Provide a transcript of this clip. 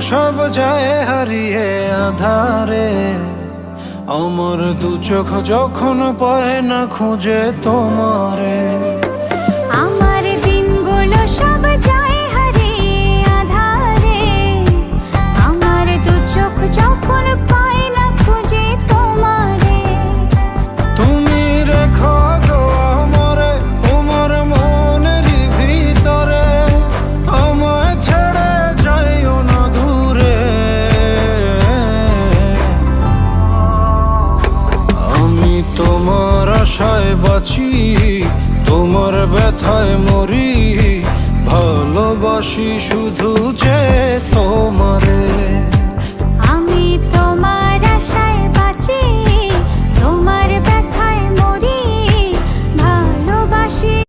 সব যায় হারিয়ে আধারে, আমার দু চোখ যখন পায় না খুঁজে তোমারে। আমার দিনগুলো সব যায় হারিয়ে আধারে, আমার দু চোখ যখন পায় না খুঁজে তোমারে। তুমি রেখো গো আমারে তোমার মনেরই ভিতরে, আমায় ছেড়ে যাইও না দূরে। আমি তোমার আশায় বাঁচি, তোমার ব্যথায় মরি, ভালোবাসি শুধু যে তোমারে।